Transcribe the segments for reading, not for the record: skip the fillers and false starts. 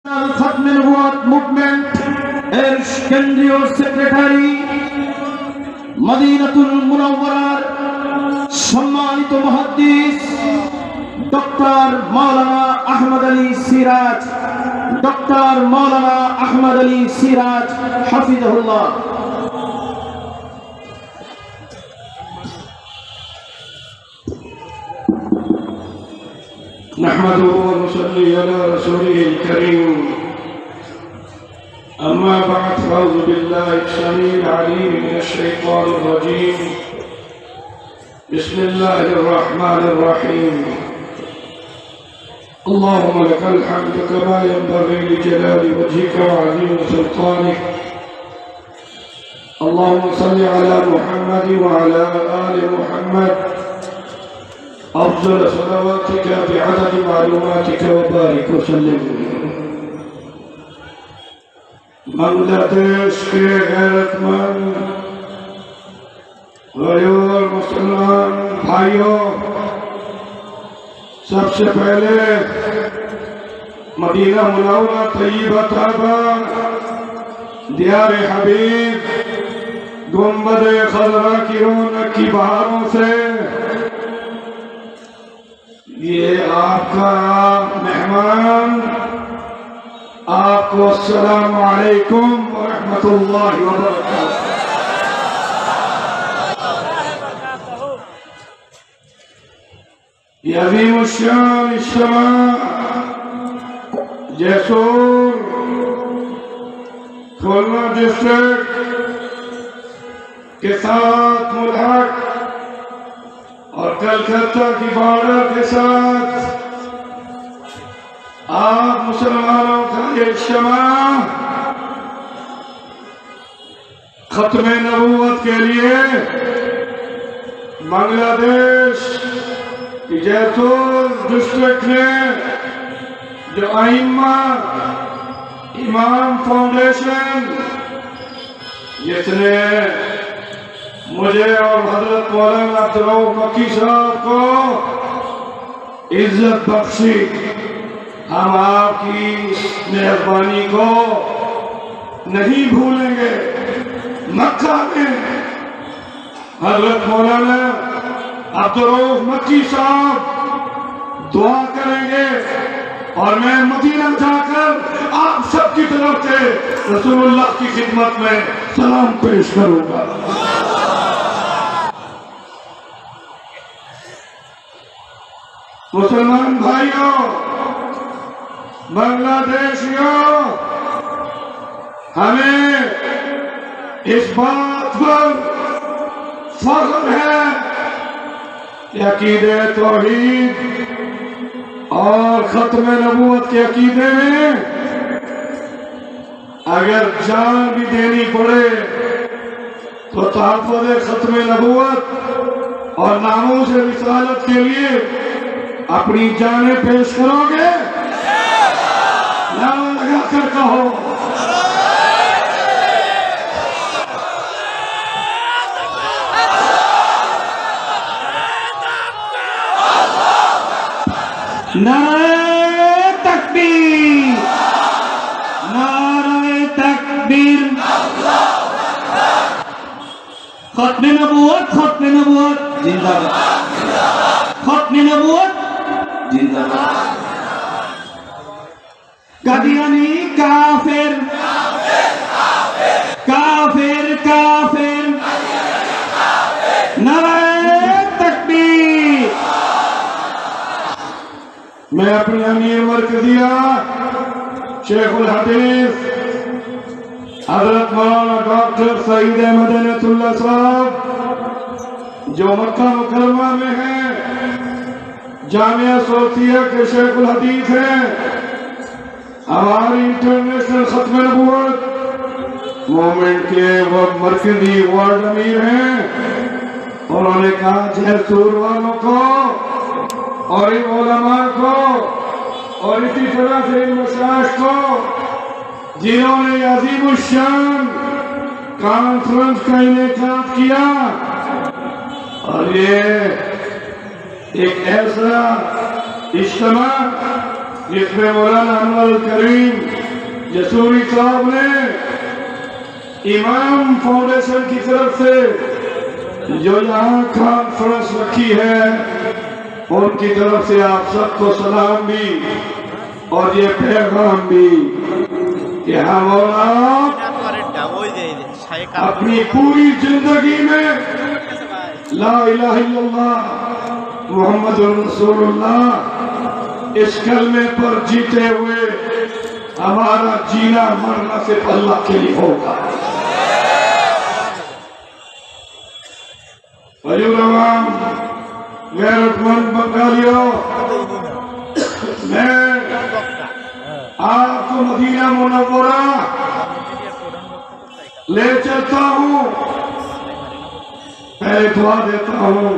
খাতমে নবুয়ত মুভমেন্ট এর কেন্দ্রীয় সেক্রেটারি মদিনাতুল মুনাওয়ারার সম্মানিত মুহাদ্দিস ডক্টর মাওলানা আহমদ আলী সিরাজ, ডক্টর মাওলানা আহমদ আলী সিরাজ হাফিজাহুল্লাহ। نحمده ونصلي على رسوله الكريم. أما بعد فأعوذ بالله السميع العليم من الشيطان الرجيم. بسم الله الرحمن الرحيم. اللهم لك الحمد كما ينبغي لجلال وجهك وعظيم سلطانك. اللهم صل على محمد وعلى آل محمد أفضل صلواتك بعدد معلوماتك وبارك وسلم. बांग्लादेश के गैरतमंद और मुसलमान भाइयों, सबसे पहले मदीना मुनव्वरा तय्यबा तैयबा दियार हबीब गुंबद खज़रा की रौनक की बहारों से ये आपका मेहमान आपको अस्सलाम वालेकुम व रहमतुल्लाहि व बरकातहू। ये अज़ीम शान इज्तिमा जैसोर खुलना डिस्ट्रिक्ट के साथ मुल्हक और कलकत्ता की बॉर्डर के साथ आप मुसलमानों का ये इज्तिमा खत्मे नबूवत के लिए बांग्लादेश की जैसोर डिस्ट्रिक्ट में जो आइम्मा इमाम फाउंडेशन जिसने मुझे और हजरत मौलाना अब्दुल मक्की साहब को इज्जत बख्शी, हम आपकी मेहरबानी को नहीं भूलेंगे। मक्का में हजरत मौलाना अब्दुल मक्की साहब दुआ करेंगे और मैं मदीना जाकर आप सबकी तरफ से रसूलुल्लाह की खिदमत में सलाम पेश करूंगा। मुसलमान भाइयों, बांग्लादेशियों, हमें इस बात पर फख्र है कि अकीदे तौहीद और खत्मे नबूवत के अकीदे में अगर जान भी देनी पड़े तो तहफ़्फ़ुज़ खत्मे नबूवत और नामूस रिसालत के लिए अपनी जानें पेश करोगे? नारा लगा कर कहो। नारे तकबीर, नारे तकबीर। खत्मे नबूवत, खत्मे नबूवत जिंदाबाद, खत्मे नबूवत जिंदाबाद। कादियानी काफिर, काफिर, काफिर, नारे तकबीर। मैं अपनी अमीर मरकजिया शेखुल हदीस हजरत मौलाना डॉक्टर सईद अहमद अनतुल्लाह साहब जो मक्का मुकर्रमा में हैं, जामिया सोफिया के शेखुल हदीस हैं, हमारी इंटरनेशनल खत्मे नबूवत मूवमेंट के वो मरकजी वार्ड अमीर हैं। उन्होंने कहा जैसुर वालों को और इन उलमा को और इसी तरह से इन मशाइख को जिन्होंने अजीम शान कॉन्फ्रेंस का इनेकाद किया, और ये एक ऐसा इज्तिमा जिसमें मौलाना अनवर करीम जसूरी साहब ने इमाम फाउंडेशन की तरफ से जो यहाँ कॉन्फ्रेंस रखी है उनकी तरफ से आप सबको सलाम भी और ये पैगाम भी कि हम और आप अपनी पूरी जिंदगी में ला इलाहा इल्लल्लाह मुहम्मदुर रसूलुल्लाह इस कलमे पर जीते हुए हमारा जीना मरना सिर्फ अल्लाह के लिए होगा। अजूरवाम गैरतमंद बंगालियों, मैं आपको मदीना मुनव्वरा ले चलता हूँ। पहले दुआ देता हूँ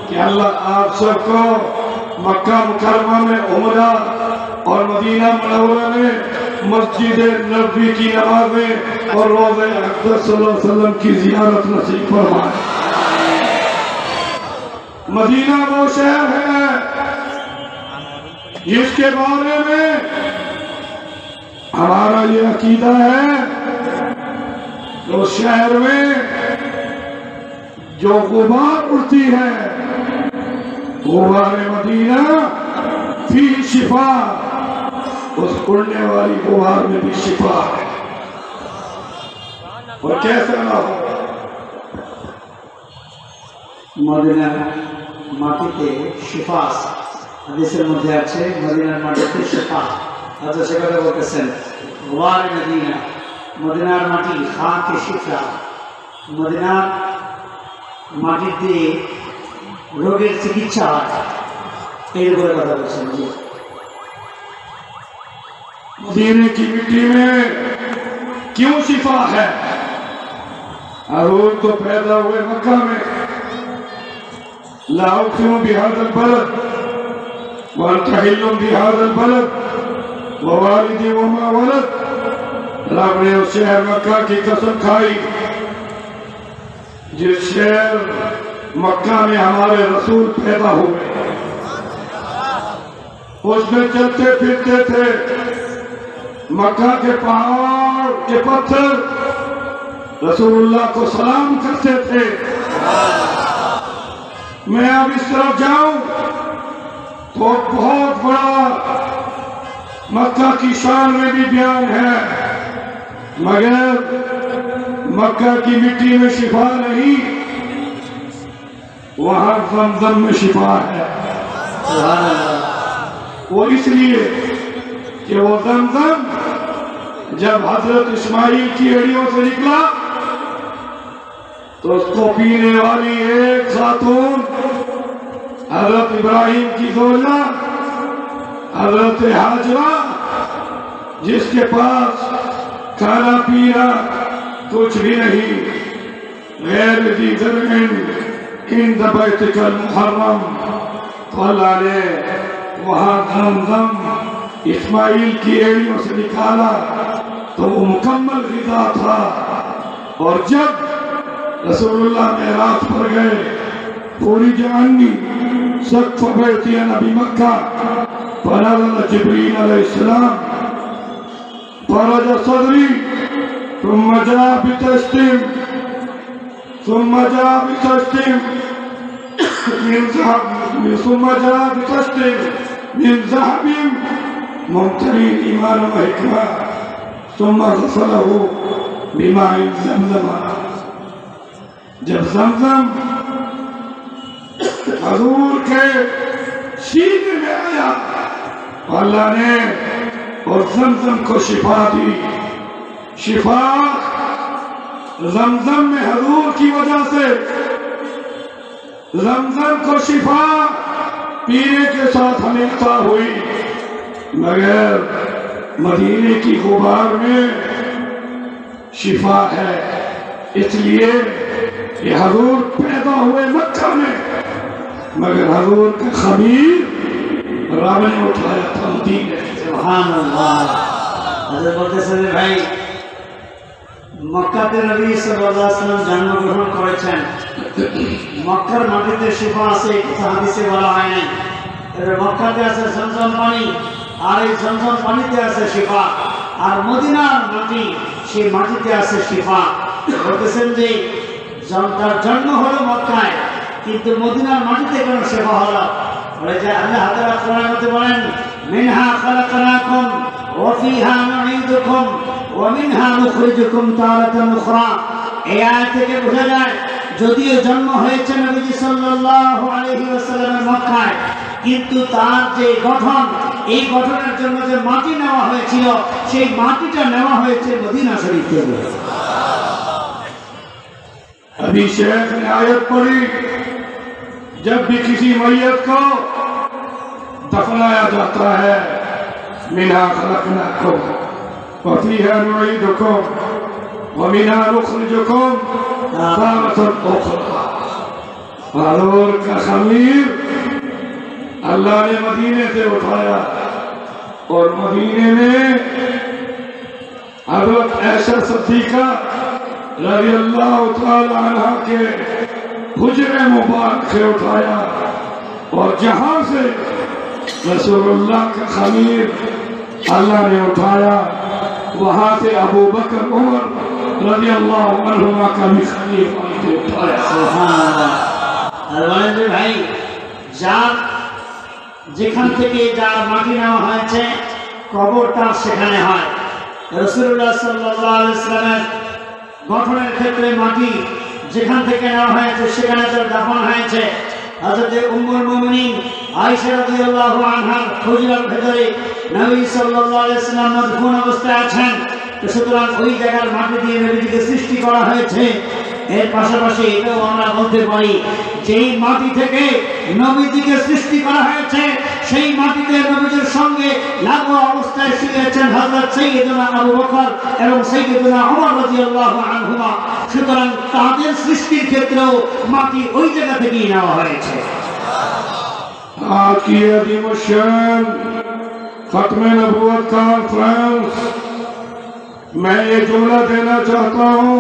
कि अल्लाह आप सबको मक्का मुकर्रमा में उमरा और मदीना मुनव्वरा में मस्जिद नबवी की नमाज़ें और रोज़े अक़दस सल्लल्लाहु अलैहि वसल्लम की ज़ियारत नसीब फरमाए। मदीना वो शहर है जिसके बारे में हमारा ये अकीदा है, उस शहर में जो गुबार उड़ती है, गुबार मदीना फी शिफा, उस उड़ने वाली गुबार में भी शिफा है। और कैसे ना हो, মদিনার মাটিতে শিফা আছে, হাদিসের মধ্যে আছে মদিনার মাটিতে শিফা। আচ্ছা, সে কথা বলতেছেন ওয়ার মদিনা, মদিনার মাটি খাকে শিফা, মদিনার মাটিতে রোগের চিকিৎসা হয়, এর উপরে কথা বলছেন। জি, मदीने की मिट्टी में क्यों शिफा है? हजूर तो पैदा हुए मक्का में। ला उक़सिमु बिहाज़ल बलद व अंत हिल्लुम बिहाज़ल बलद व वालिदिन व मा वलद। रब ने उस शहर मक्का की कसम खाई जिस शहर मक्का में हमारे रसूल पैदा हुए, उसमें चलते फिरते थे। मक्का के पहाड़ के पत्थर रसूलुल्लाह को सलाम करते थे। मैं अब इस तरफ जाऊं तो बहुत बड़ा मक्का की शान में भी बयान है, मगर मक्का की मिट्टी में शिफा नहीं, वहां ज़मज़म में शिफा है। वो इसलिए कि वो ज़मज़म जब हजरत इस्माइल की एड़ियों से निकला तो उसको पीने वाली एक खातून हजरत इब्राहिम की ज़ौजा हजरत हाजरा, जिसके पास खाना पीना कुछ भी नहीं, गैर ज़ी ज़रअन इंद बैतिकल मुहर्रम, तो अल्लाह ने वहाँ ज़मज़म इस्माइल की एड़ियों से निकाला तो वो मुकम्मल ग़िज़ा था। और जब रसूलुल्लाह मेराज पर गए, पूरी जहानी सक़्फ़ बैति नबी मक्का फनज़ल जिब्रील अलैहिस्सलाम फरज सदरी ثم جاء بتشتم ثم جاء بتشتم من ذهب ثم جاء بتشتم من ذهب ممتلئ إيمان وحكمة ثم غسله بماء زمزم। जब ज़मज़म हजूर के सीने में आया, अल्लाह ने और ज़मज़म को शिफा दी। शिफा ज़मज़म में हजूर की वजह से, ज़मज़म को शिफा पीने के साथ हमें अता हुई, मगर मदीने की गुबार में शिफा है। इसलिए कि हजूर पैदा हुए मक्का में, मगर हजूर का खमीर रब ने उठाया था मदीने। सुभान अल्लाह। हज़रत বলতেছেন ভাই, মক্কাতে নবী সাল্লাল্লাহু আলাইহি ওয়াসাল্লাম জন্মগ্রহণ করেছেন, মক্কার মাটিতে শিফা আছে, এটা হাদিসে বলা হয় নাই। এর মক্কাতে আছে ঝমঝম পানি, আর এই ঝমঝম পানিতে আছে শিফা। আর মদিনার মাটি, সেই মাটিতে আছে শিফা। বলতেছেন যে তার জন্ম হলো মক্কায়, কিন্তু মদিনার মাটিতে কেন শিফা হলো? বলে যে আল্লাহ তাআলা কোরআনের মধ্যে বলেন, মিনহা খালাকনাকুম ওয়া ফিহা নুঈদুকুম ওয়া মিনহা নুখরিজুকুম তারাতান উখরা। এই আয়াত থেকে বোঝা যায় যদিও জন্ম হয়েছে নবীজি সাল্লাল্লাহু আলাইহি ওয়াসাল্লামের মক্কায়, কিন্তু তার যে গঠন, এই গঠনের জন্য যে মাটি নেওয়া হয়েছিল, সেই মাটিটা নেওয়া হয়েছে মদিনা শরীফ থেকে। अभी शेख ने आयत पढ़ी, जब भी किसी मैयत को दफनाया जाता है, मिन्हा खलकनाकुम व फीहा नुईदुकुम व मिन्हा नुखरिजुकुम तारतन उखरा। हारून का खमीर अल्लाह ने मदीने से उठाया और मदीने में हज़रत आयशा सिद्दीक़ा रज़ी अल्लाह तआला अन्हा के हुजरे मुबारक से उठाया, और जहां से रसूलुल्लाह का खमीर अल्लाह ने उठाया, वहां से अबू बकर उमर रज़ी अल्लाह अन्हुमा का भी खमीर उठाया। ভাই, যার যেখান থেকে যার মাটি নেওয়া হয়েছে, কবরটা সেখানে হয়। রাসূলুল্লাহ সাল্লাল্লাহু আলাইহি ওয়াসাল্লামের গঠনের ক্ষেত্রে মাটি যেখান থেকে নেওয়া হয়েছে সেখানে তার দাফন হয়েছে। হযরত উম্মুল মুমিনিন আয়েশা রাদিয়াল্লাহু আনহার হুজরার ভেতরে নবী সাল্লাল্লাহু আলাইহি ওয়াসাল্লাম মদফুন অবস্থায় আছেন। সুতরাং ওই জায়গার মাটি দিয়ে নবীকে সৃষ্টি করা হয়েছে। এর পাশাপাশি এটাও আমরা বলতে পারি, যেই মাটি থেকে নবীজিকে সৃষ্টি করা হয়েছে, সেই মাটিতে নবীজির সঙ্গে লাগোয়া অবস্থায় শুয়েছেন হযরত সাইয়্যিদুনা আবু বকর এবং সাইয়্যিদুনা ওমর রাদিয়াল্লাহু আনহুমা। সুতরাং তাদের সৃষ্টির ক্ষেত্রেও মাটি ওই জায়গা থেকেই নেওয়া হয়েছে। आज की अजीम शान खत्म नबूवत कॉन्फ्रेंस, मैं ये जुमला देना चाहता हूँ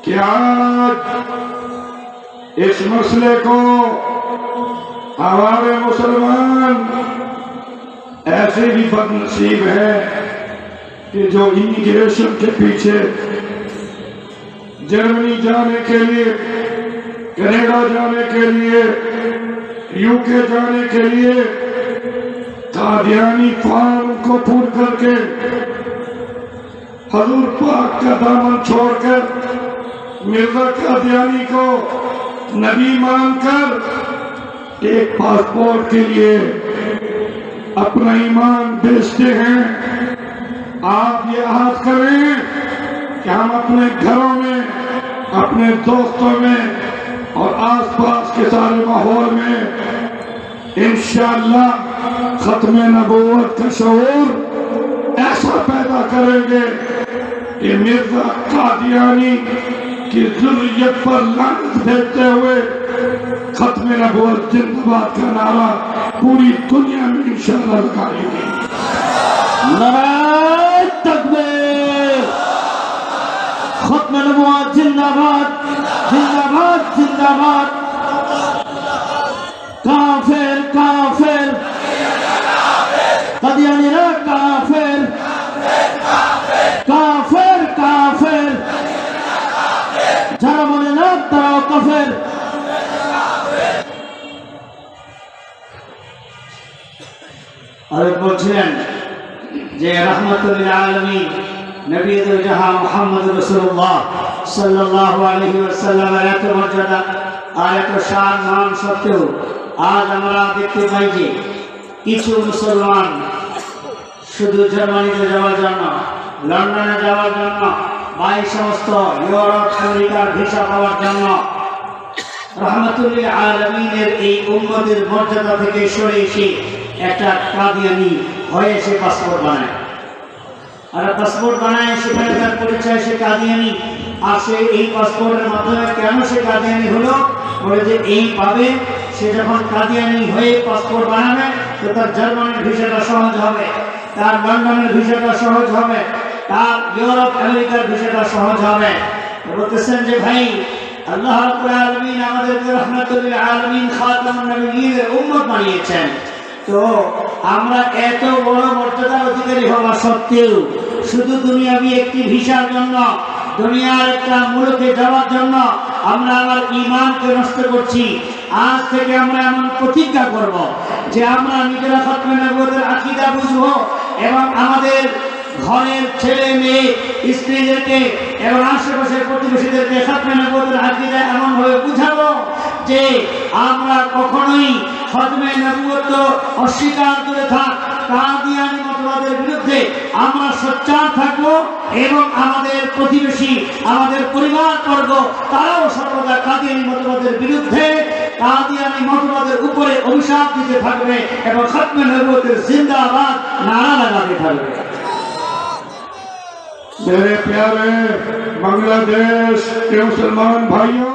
कि आज इस मसले को हमारे मुसलमान ऐसे भी बदनसीब है कि जो इमिग्रेशन के पीछे जर्मनी जाने के लिए, कनाडा जाने के लिए, यूके जाने के लिए कादियानी फॉर्म को पूर्ण करके हजूर पाक का दामन छोड़कर मिर्जा कादियानी को नबी मानकर एक पासपोर्ट के लिए अपना ईमान बेचते हैं। आप ये आहद करें कि हम अपने घरों में, अपने दोस्तों में और आसपास के सारे माहौल में इंशाअल्लाह खत्म नबूवत का शऊर ऐसा पैदा करेंगे कि मिर्जा कादियानी की ज़ुर्रियत पर लानत भेजते हुए खत्म नबूवत जिंदाबाद का नारा पूरी दुनिया में इंशाअल्लाह लगाएंगे। नारे तकबीर, खत्म नबूवत जिंदाबाद जिंदाबाद जिंदाबाद। काफिर काफिर कादियानीरा काफिर काफिर काफिर, যারা বলে না তারাও কাফের। আর বলছিলেন যে রাহমাতুল লিল আলামিন নবী জাহান মুহাম্মদ রাসূলুল্লাহ সাল্লাল্লাহু আলাইহি ওয়াসাল্লামের এত মর্যাদা আর এত শান মান সত্ত্বেও আজ আমরা দেখতে পাই যে কিছু মুসলমান শুধু জার্মানিতে যাওয়ার জন্য, লন্ডনে যাওয়ার জন্য বা এই সমস্ত ইউরোপ আমেরিকার ভিসা পাওয়ার জন্য রাহমাতুল লিল আলামিনের এই উম্মতের মর্যাদা থেকে সরে এসে একটা কাদিয়ানি হয়ে সে পাসপোর্ট বানায়। আর পাসপোর্ট বানায়, সেখানে তার পরিচয় সে কাদিয়ানি। আর সে এই পাসপোর্টের মাধ্যমে কেন সে কাদিয়ানি হলো? বলে যে এই পাবে, সে যখন কাদিয়ানি হয়ে পাসপোর্ট বানাবে তো তার জার্মানির ভিসাটা সহজ হবে, তার লন্ডনের ভিসাটা সহজ হবে, তার ইউরোপ আমেরিকার ভিসাটা সহজ হবে। বলতেছেন যে ভাই, আল্লাহ রাব্বুল আলামিন আমাদেরকে রাহমাতুল লিল আলামিন খাতামুন নবিয়্যিনের উম্মত বানিয়েছেন, তো আমরা এত বড় মর্যাদার অধিকারী হওয়া সত্ত্বেও শুধু দুনিয়াবি একটি ভিসার জন্য, দুনিয়ার একটা মুলুকে যাওয়ার জন্য আমরা আমার ঈমানকে নষ্ট করছি। আজ থেকে আমরা এমন প্রতিজ্ঞা করব যে আমরা নিজেরা খতমে নবুয়তের আকীদা বুঝবো এবং আমাদের ঘরের ছেলে মেয়ে স্ত্রীদেরকে এবং আশেপাশের প্রতিবেশীদেরকে খতমে নবুয়তের আকীদা এমনভাবে বুঝাবো যে আমরা কখনোই খতমে নবুয়ত অস্বীকার করে থাক কাদিয়ানী মতবাদের বিরুদ্ধে আমরা সোচ্চার থাকবো এবং আমাদের প্রতিবেশী, আমাদের পরিবারবর্গ তারাও সর্বদা কাদিয়ানী মতবাদের বিরুদ্ধে, কাদিয়ানী মতবাদের উপরে অভিশাপ দিতে থাকবে এবং খতমে নবুয়তের জিন্দাবাদ নারা লাগাতে থাকবে। मेरे प्यारे बांग्लादेश के मुसलमान भाइयों,